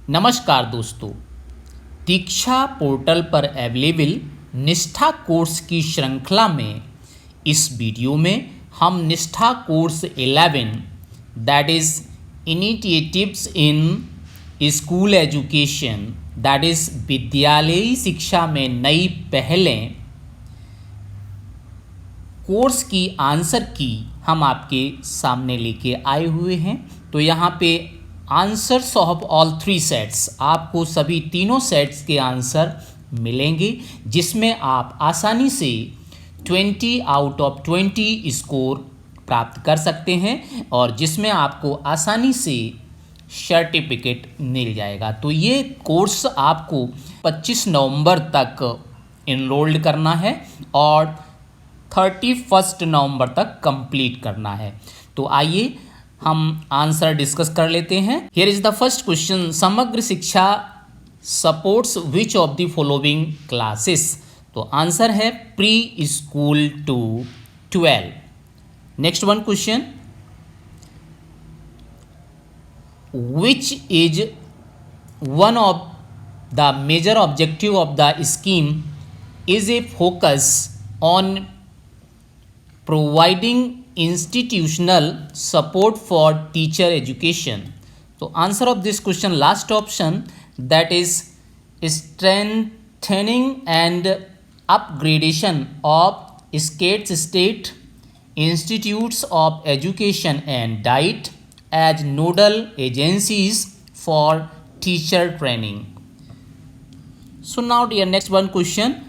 नमस्कार दोस्तों, दीक्षा पोर्टल पर अवेलेबल निष्ठा कोर्स की श्रृंखला में इस वीडियो में हम निष्ठा course 11 that is initiatives in school education that is विद्यालयी शिक्षा में नई पहलें कोर्स की आंसर की हम आपके सामने लेके आए हुए हैं। तो यहाँ पे आंसर्स ऑफ ऑल 3 सेट्स, आपको सभी तीनों सेट्स के आंसर मिलेंगे जिसमें आप आसानी से 20 आउट ऑफ 20 स्कोर प्राप्त कर सकते हैं और जिसमें आपको आसानी से सर्टिफिकेट मिल जाएगा। तो ये कोर्स आपको 25 नवंबर तक इनरोल्ड करना है और 31 नवंबर तक कंप्लीट करना है। तो आइए हम आंसर डिस्कस कर लेते हैं। Here is the first question, Samagra Shiksha supports which of the following classes. तो आंसर है preschool to 12। Next one question, which is one of the major objective of the scheme is a focus on providing institutional support for teacher education. So answer of this question, last option, that is strengthening and upgradation of state institutes of education and diet as nodal agencies for teacher training. So now dear, next one question,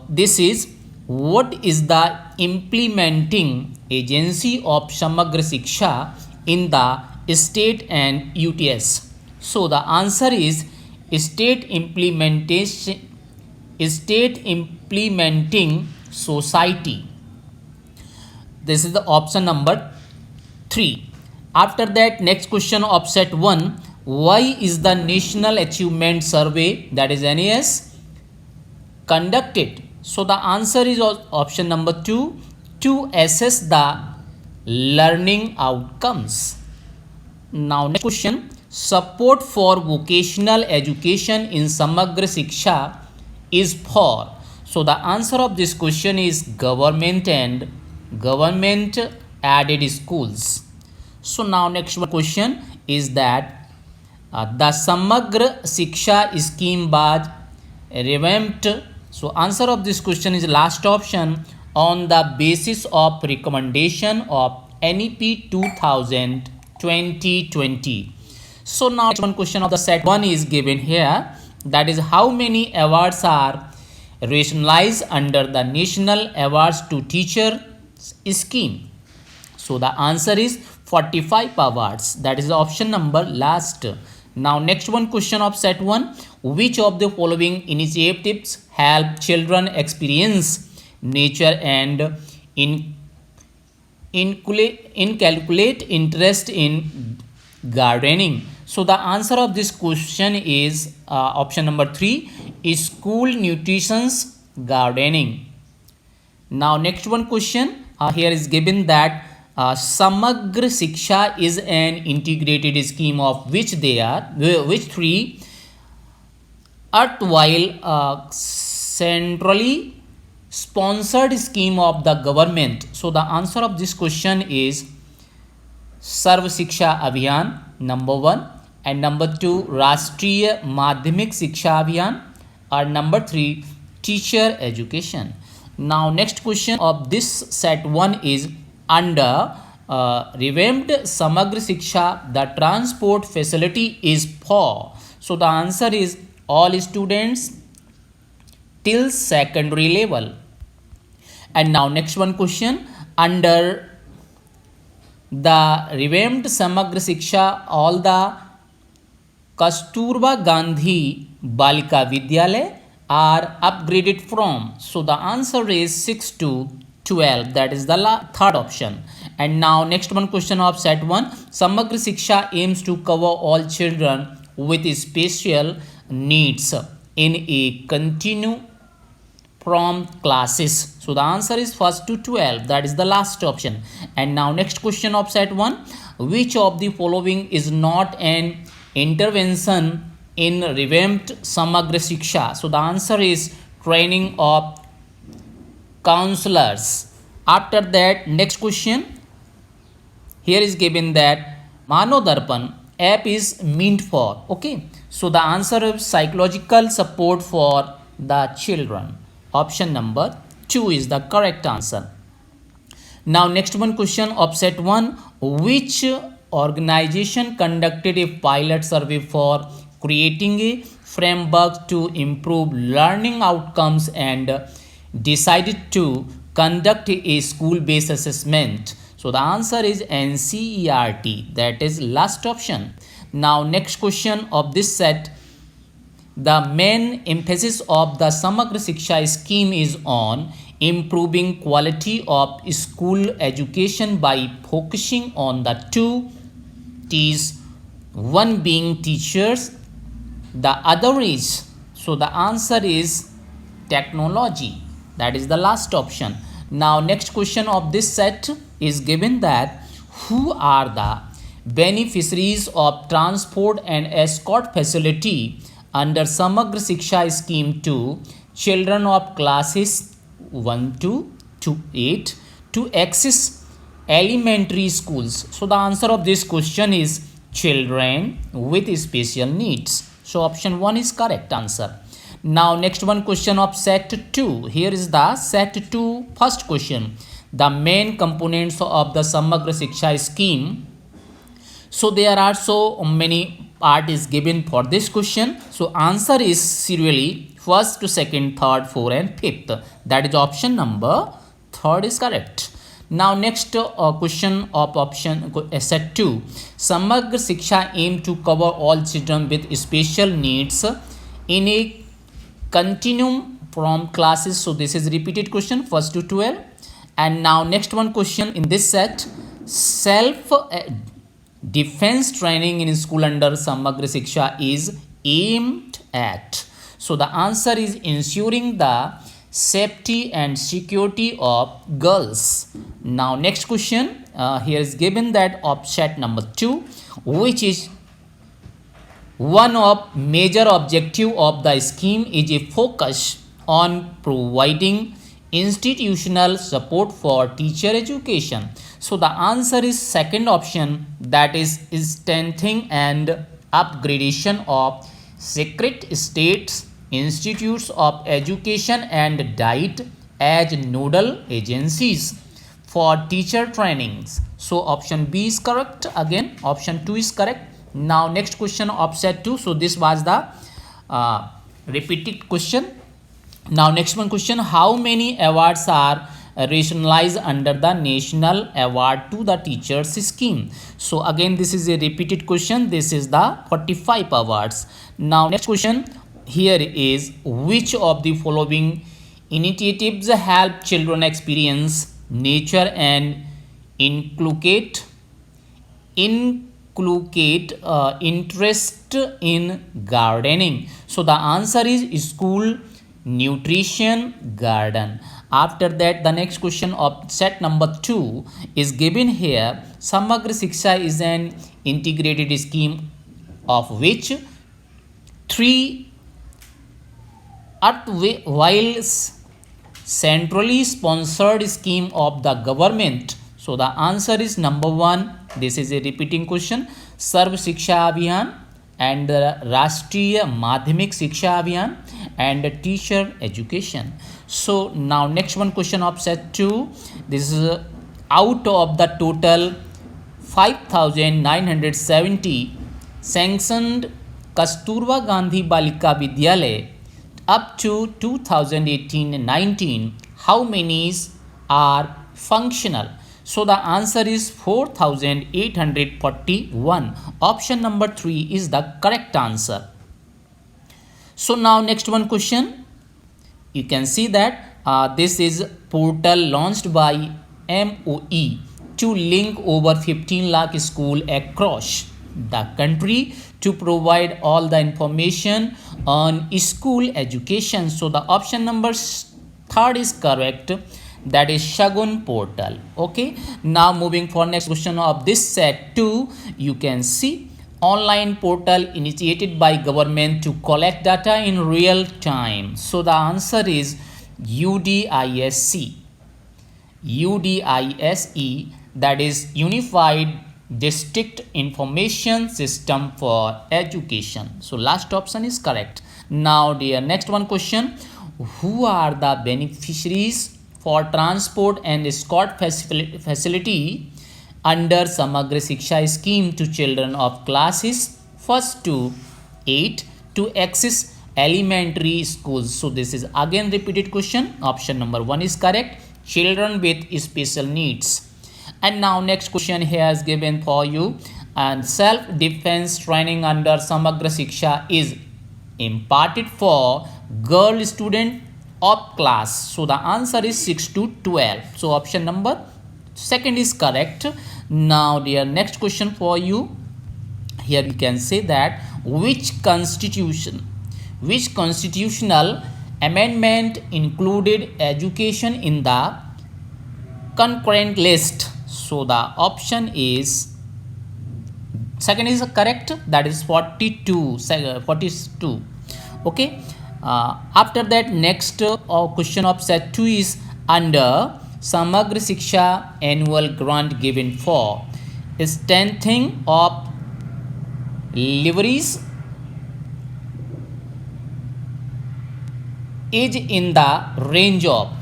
this is what is the implementing agency of Samagra Shiksha in the state and UTS. So the answer is state implementing society. This is the option number 3. After that, next question of set 1, why is the National Achievement Survey, that is NAS, conducted? So the answer is option number 2, to assess the learning outcomes. Now next question, support for vocational education in Samagra Shiksha is for. So the answer of this question is government and government aided schools. So now next one question is that the Samagra Shiksha scheme was revamped. So answer of this question is last option, on the basis of recommendation of NEP 2020. So now one question of the set 1 is given here, that is how many awards are rationalized under the National Awards to Teacher scheme. So the answer is 45 awards, that is option number last. Now next one question of set 1, which of the following initiatives help children experience nature and inculcate interest in gardening. So the answer of this question is option number 3, school nutrition's gardening. Now next one question, here is given that Samagra Shiksha is an integrated scheme of which three erstwhile centrally sponsored scheme of the government. So the answer of this question is Sarv Shiksha Abhiyan, number 1, and number 2 Rashtriya Madhyamik Shiksha Abhiyan, or number 3 teacher education. Now next question of this set 1 is, under revamped Samagra Shiksha, the transport facility is for. So the answer is all students till secondary level. And now next one question, under the revamped Samagra Shiksha, all the Kasturba Gandhi Balika Vidyalaya are upgraded from. So the answer is 6 to 12, that is the third option. And now next one question of set 1, Samagra Shiksha aims to cover all children with special needs in a continue from classes. So the answer is 1st to 12, that is the last option. And now next question of set 1, which of the following is not an intervention in revamped Samagra Shiksha? So the answer is training of counselors. After that, next question here is given that Mano Darpan app is meant for. Okay, so the answer is psychological support for the children. Option number 2 is the correct answer. Now next one question of set 1, which organization conducted a pilot survey for creating a framework to improve learning outcomes and decided to conduct a school based assessment? So the answer is NCERT, that is last option. Now next question of this set, the main emphasis of the Samagra Shiksha scheme is on improving quality of school education by focusing on the two T's, one being teachers, the other is, so the answer is technology, that is the last option. Now next question of this set is given that who are the beneficiaries of transport and escort facility under Samagra Shiksha scheme to children of classes 1 to 8 to access elementary schools? So the answer of this question is children with special needs. So option 1 is correct answer. Now next one question of set 2. Here is the set 2 first question. The main components of the Samagra Shiksha scheme. So there are so many part is given for this question. So answer is serially first to second, third, fourth and fifth. That is option number third is correct. Now next question of option set 2. Samagra Shiksha aim to cover all children with special needs in a continuum from classes. So this is repeated question first to 12. And now next one question in this set, self defense training in school under Samagra Shiksha is aimed at. So the answer is ensuring the safety and security of girls. Now next question here is given that of set number 2, which is one of major objective of the scheme is a focus on providing institutional support for teacher education. So the answer is second option, that is strengthening and upgradation of secret states institutes of education and diet as nodal agencies for teacher trainings. So option B is correct. Again option 2 is correct. Now next question of set 2. So this was the repeated question. Now next one question, how many awards are rationalized under the national award to the teachers scheme? So again this is a repeated question. This is the 45 awards. Now next question here is, which of the following initiatives help children experience nature and inculcate interest in gardening? So the answer is school nutrition garden. After that the next question of set number 2 is given here. Samagra Shiksha is an integrated scheme of which 3 while centrally sponsored scheme of the government. So the answer is number 1. This is a repeating question. Sarv Shiksha Abhiyan and Rashtriya Madhyamik Shiksha Abhiyan and teacher education. So now next one question of set 2. This is out of the total 5,970 sanctioned Kasturba Gandhi Balika Vidyalaya up to 2018-19, how many are functional? So the answer is 4,841. Option number 3 is the correct answer. So now next one question. You can see that this is portal launched by MOE to link over 15 lakh school across the country to provide all the information on school education. So the option number 3 is correct, that is Shagun portal. Okay, now moving for next question of this set 2. You can see online portal initiated by government to collect data in real time? So the answer is UDISC. UDISE, that is Unified District Information System for Education. So last option is correct. Now dear, next one question. Who are the beneficiaries for transport and escort facility under Samagra Shiksha scheme to children of classes 1st to 8 to access elementary schools? So this is again repeated question. Option number 1 is correct. Children with special needs. And now next question here is given for you. And self-defense training under Samagra Shiksha is imparted for girl student of class. So the answer is 6 to 12. So option number 2 is correct. Now dear, next question for you. Here we can say that which constitutional amendment included education in the concurrent list? So the option is 2nd is correct, that is 42. Okay. After that, next question of set 2 is under Samagra Shiksha annual grant given for strengthening of libraries is in the range of.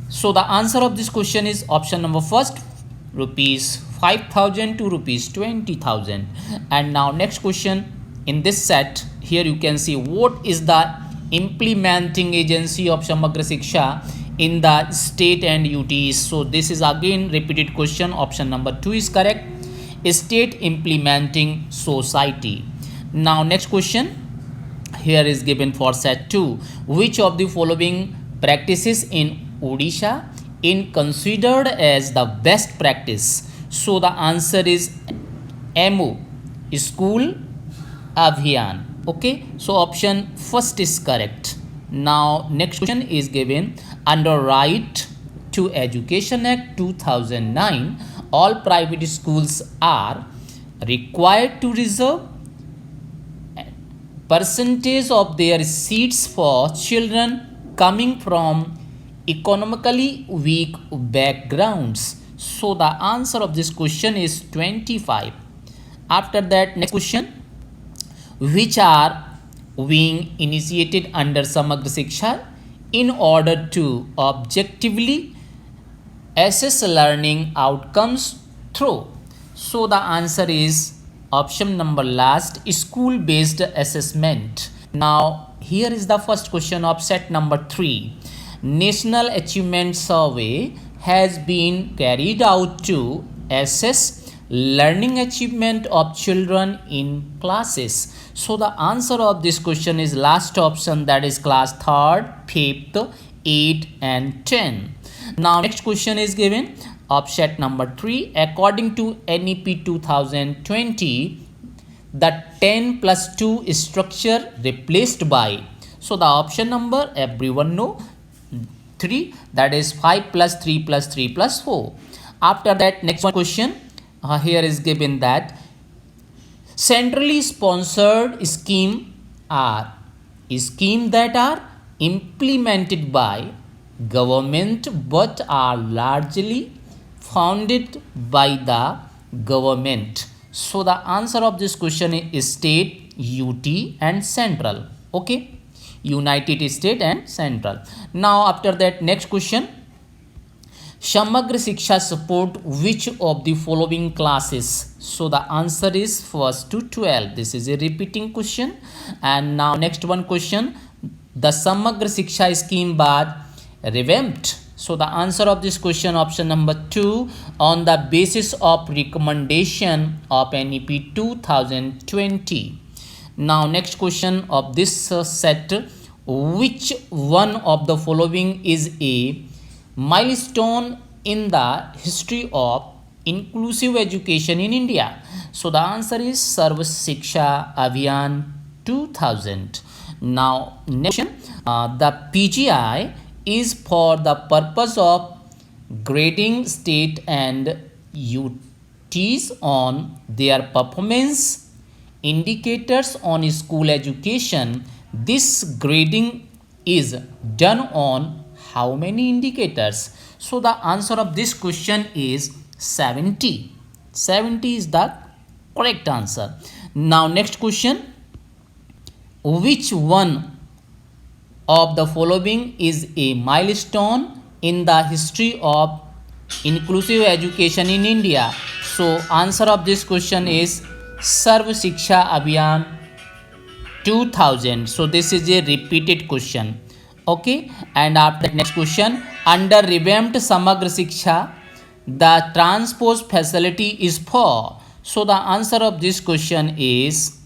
So the answer of this question is option number 1st, rupees 5,000 to rupees 20,000. And now next question in this set, here you can see what is the implementing agency of Samagra Shiksha in the state and UTs. So this is again repeated question. Option number 2 is correct. State Implementing Society. Now next question here is given for set 2. Which of the following practices in Odisha is considered as the best practice? So the answer is MO, School Abhiyan. Okay, so option 1st is correct. Now next question is given under Right to Education Act 2009, all private schools are required to reserve percentage of their seats for children coming from economically weak backgrounds. So the answer of this question is 25. After that, next question, which are being initiated under Samagra Shiksha in order to objectively assess learning outcomes through? So the answer is option number last, school based assessment. Now here is the first question of set number 3. National Achievement Survey has been carried out to assess learning achievement of children in classes. So the answer of this question is last option, that is class 3rd, 5th, 8th and 10. Now next question is given of set number 3. According to NEP 2020, the 10 plus 2 structure replaced by. So the option number everyone know 3, that is 5 plus 3 plus 3 plus 4. After that, next one question here is given that centrally sponsored scheme are schemes that are implemented by government but are largely funded by the government. So the answer of this question is state, UT and central. Okay, United State and central. Now after that, next question, Samagra Shiksha support which of the following classes? So the answer is 1st to 12. This is a repeating question. And now next one question, the Samagra Shiksha scheme was revamped. So the answer of this question option number 2, on the basis of recommendation of NEP 2020. Now next question of this set, which one of the following is a milestone in the history of inclusive education in India? So the answer is Sarva Shiksha Abhiyan 2000. Now next question, the PGI is for the purpose of grading state and tease on their performance indicators on school education. This grading is done on how many indicators? So the answer of this question is 70. 70 is the correct answer. Now next question, which one of the following is a milestone in the history of inclusive education in India? So answer of this question is Sarv Shiksha Abhiyan 2000. So this is a repeated question. Okay, and after that next question, under revamped Samagra Shiksha, the transport facility is for. So the answer of this question is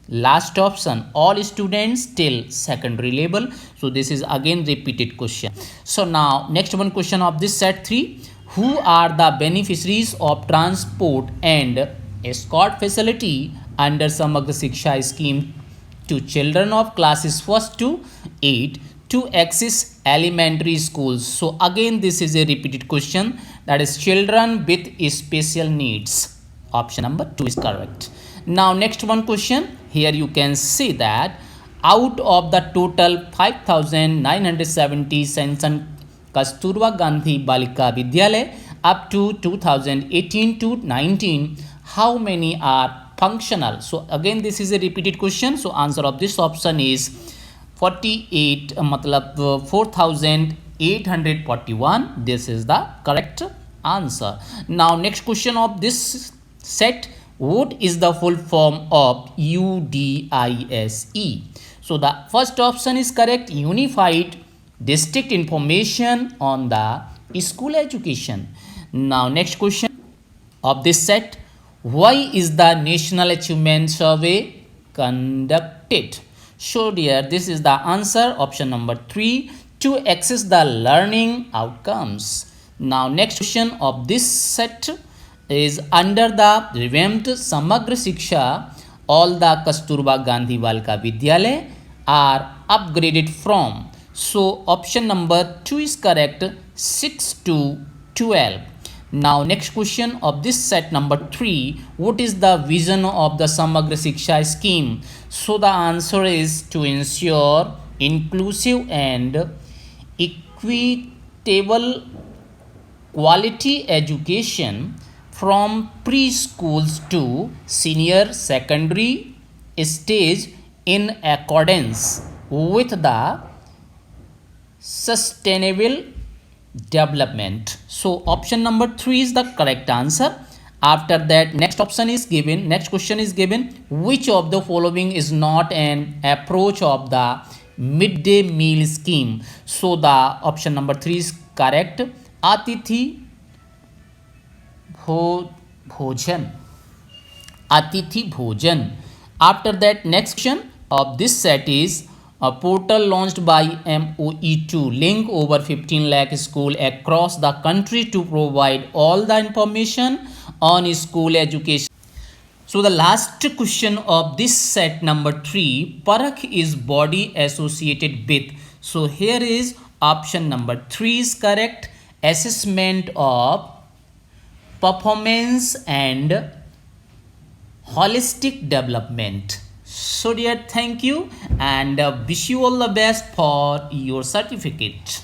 last option, all students till secondary level. So this is again repeated question. So now next one question of this set 3, who are the beneficiaries of transport and escort facility under Samagra Shiksha scheme to children of classes 1st to 8 to access elementary schools? So again this is a repeated question, that is children with special needs. Option number 2 is correct. Now next one question, here you can see that out of the total 5970 sanctioned Kasturba Gandhi Balika Vidyalaya up to 2018 to 19, how many are functional? So again this is a repeated question. So answer of this option is 48 matlab 4841. This is the correct answer. Now next question of this set, what is the full form of UDISE? So the first option is correct, Unified District Information on the School Education. Now next question of this set, why is the National Achievement Survey conducted? So dear, this is the answer, option number 3, to access the learning outcomes. Now next question of this set is under the revamped Samagra Shiksha, all the Kasturba Gandhi Balika Vidyalaya are upgraded from. So option number 2 is correct, 6 to 12. Now next question of this set number 3, what is the vision of the Samagra Shiksha scheme? So the answer is to ensure inclusive and equitable quality education from preschools to senior secondary stage in accordance with the sustainable development. So option number 3 is the correct answer. After that next option is given, next question is given, which of the following is not an approach of the midday meal scheme? So the option number 3 is correct, Atithi Bhojan. Atithi Bhojan. After that next question of this set is a portal launched by MOE2 link over 15 lakh school across the country to provide all the information on school education. So the last question of this set number 3, Parakh is body associated with. So here is option number 3 is correct, assessment of performance and holistic development. So dear, thank you and wish you all the best for your certificate.